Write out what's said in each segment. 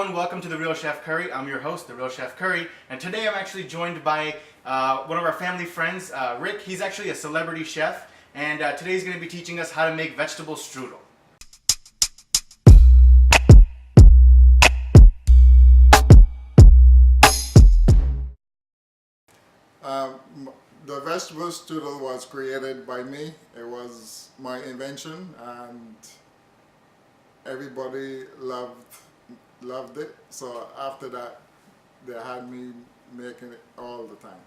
everyone, welcome to The Real Chef Curry. I'm your host, The Real Chef Curry, and today I'm actually joined by one of our family friends, Rick. He's actually a celebrity chef, and today he's going to be teaching us how to make vegetable strudel. The vegetable strudel was created by me. It was my invention, and everybody loved it. So after that, they had me making it all the time.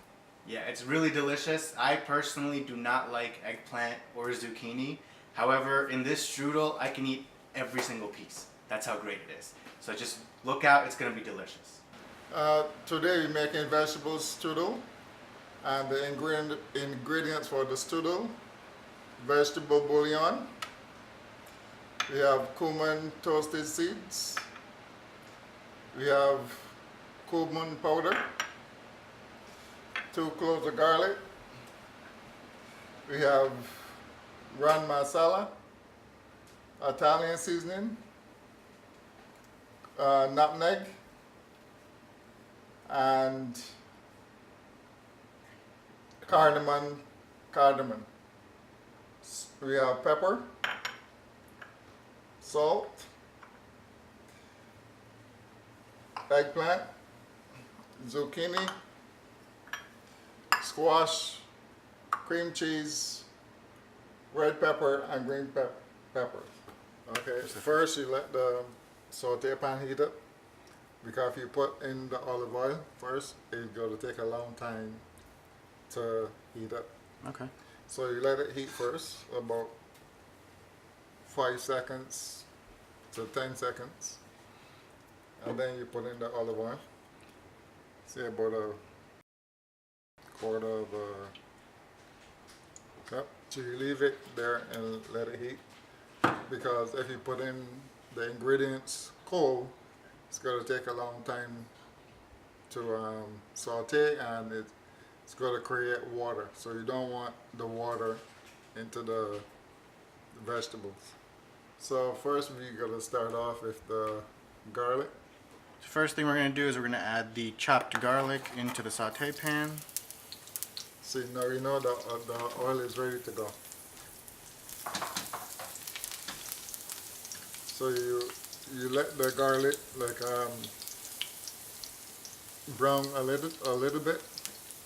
Yeah, it's really delicious. I personally do not like eggplant or zucchini. However, in this strudel, I can eat every single piece. That's how great it is. So just look out, it's going to be delicious. Today we're making vegetable strudel. And the ingredients for the strudel: vegetable bouillon, we have cumin toasted seeds, we have cumin powder, 2 cloves of garlic, we have garam masala, Italian seasoning, nutmeg, and cardamom. We have pepper, salt, eggplant, zucchini, squash, cream cheese, red pepper, and green pepper. Okay, so first you let the saute pan heat up, because if you put in the olive oil first, it's going to take a long time to heat up. Okay. So you let it heat first, about 5 seconds to 10 seconds, and then you put in the olive oil. Say about a quarter of a cup. So you leave it there and let it heat, because if you put in the ingredients cold, it's going to take a long time to saute, and it's going to create water, so you don't want the water into the vegetables. So first we're going to start off with the garlic. The first thing we're going to do is we're going to add the chopped garlic into the saute pan. See, now you know the oil is ready to go. So you let the garlic brown a little bit.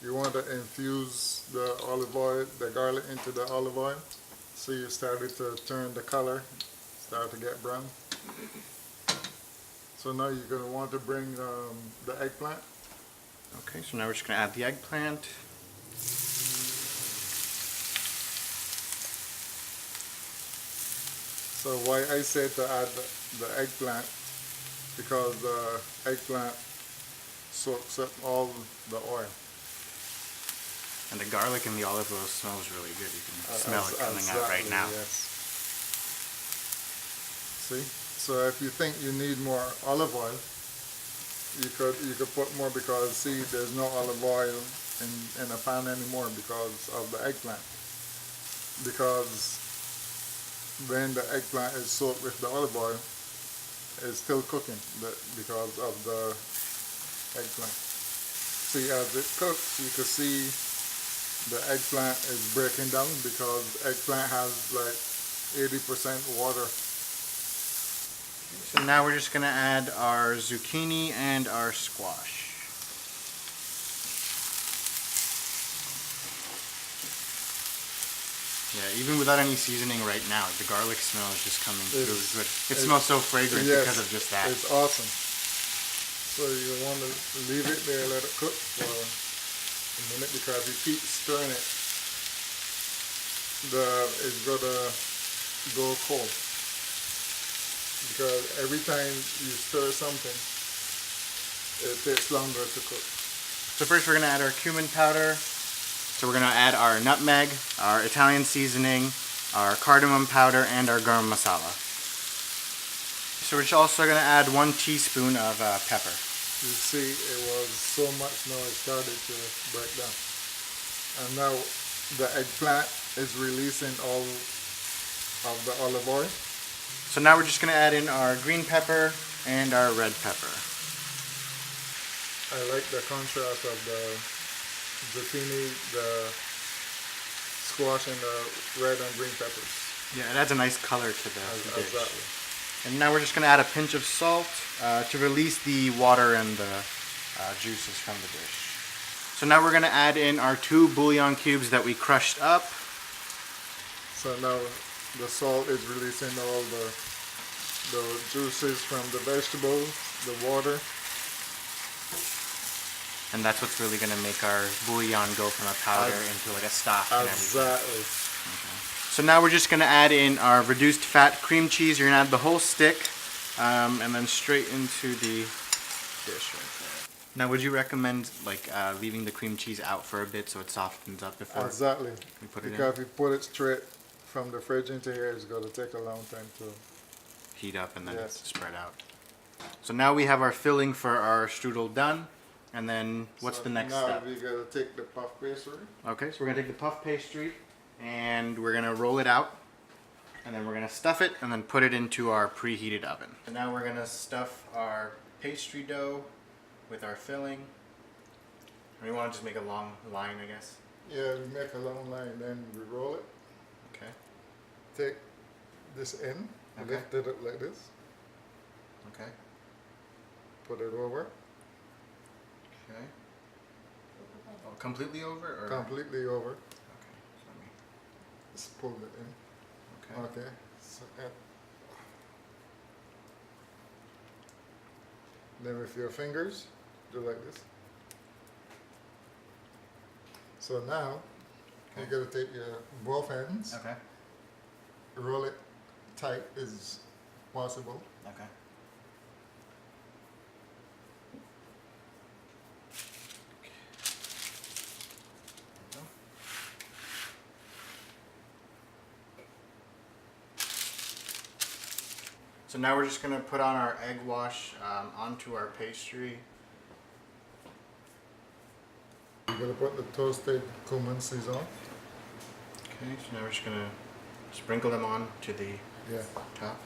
You want to infuse the olive oil, the garlic into the olive oil. So you started to turn the color, start to get brown. So now you're going to want to bring the eggplant. Okay, so now we're just going to add the eggplant. So why I said to add the eggplant, because the eggplant soaks up all the oil. And the garlic and the olive oil smells really good. You can smell it coming out right now. Yes. See? So if you think you need more olive oil, you could put more, because see, there's no olive oil in the pan anymore because of the eggplant. Because when the eggplant is soaked with the olive oil, it's still cooking because of the eggplant. See, as it cooks, you can see the eggplant is breaking down, because eggplant has like 80% water. So now we're just going to add our zucchini and our squash. Yeah, even without any seasoning right now, the garlic smell is just coming through. It smells so fragrant, yes, because of just that. It's awesome. So you want to leave it there, let it cook for a minute, because if you keep stirring it, it's gonna go cold. Because every time you stir something, it takes longer to cook. So first we're gonna add our cumin powder. So we're gonna add our nutmeg, our Italian seasoning, our cardamom powder, and our garam masala. So we're also gonna add 1 teaspoon of pepper. You see, it was so much, now it started to break down. And now the eggplant is releasing all of the olive oil. So now we're just going to add in our green pepper and our red pepper. I like the contrast of the zucchini, the squash, and the red and green peppers. Yeah, it adds a nice color to the dish. Exactly. And now we're just going to add a pinch of salt to release the water and the juices from the dish. So now we're going to add in our 2 bouillon cubes that we crushed up. So now the salt is releasing all the juices from the vegetables, the water. And that's what's really going to make our bouillon go from a powder into like a stock and everything. Exactly. Okay. So now we're just going to add in our reduced fat cream cheese. You're going to add the whole stick and then straight into the dish right there. Now would you recommend like leaving the cream cheese out for a bit so it softens up before Exactly. we put it because in? if you put it straight from the fridge into here, it's going to take a long time to Heat up and then Yes. spread out. So now we have our filling for our strudel done. And then what's the next step? Now we're going to take the puff pastry. Okay, so we're going to take the puff pastry and we're going to roll it out. And then we're going to stuff it and then put it into our preheated oven. And now we're going to stuff our pastry dough with our filling. And we want to just make a long line, I guess. Yeah, we make a long line, then we roll it. Okay. Take this in, Okay. lift it up like this, Okay. put it over, Okay. Oh, completely over? Or? completely over, Okay. So let me, just pull it in. okay. Okay. So, then with your fingers, do like this. So now, you're going to take your both ends, Okay. roll it tight as possible. Okay. So now we're just going to put on our egg wash onto our pastry. You're going to put the toasted cumin seeds on. Okay, so now we're just going to sprinkle them on to the Yeah. top.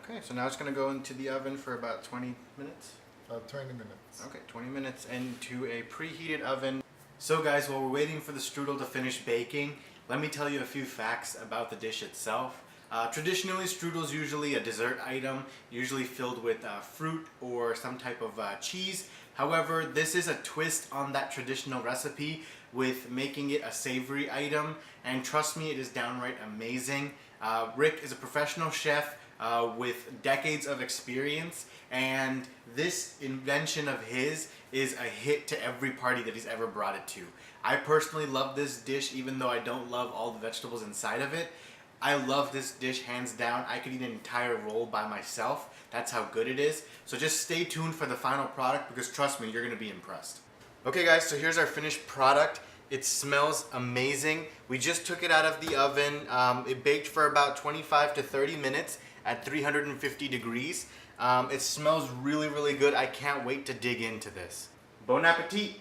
Okay, so now it's going to go into the oven for about 20 minutes. 20 minutes. Okay, 20 minutes into a preheated oven. So guys, while we're waiting for the strudel to finish baking, let me tell you a few facts about the dish itself. Traditionally, strudel is usually a dessert item, usually filled with fruit or some type of cheese. However, this is a twist on that traditional recipe with making it a savory item, and trust me, it is downright amazing. Rick is a professional chef with decades of experience, and this invention of his is a hit to every party that he's ever brought it to. I personally love this dish even though I don't love all the vegetables inside of it. I love this dish hands down. I could eat an entire roll by myself. That's how good it is. So just stay tuned for the final product because trust me, you're gonna be impressed. Okay guys, so here's our finished product. It smells amazing. We just took it out of the oven. It baked for about 25 to 30 minutes at 350 degrees. It smells really, really good. I can't wait to dig into this. Bon appetit!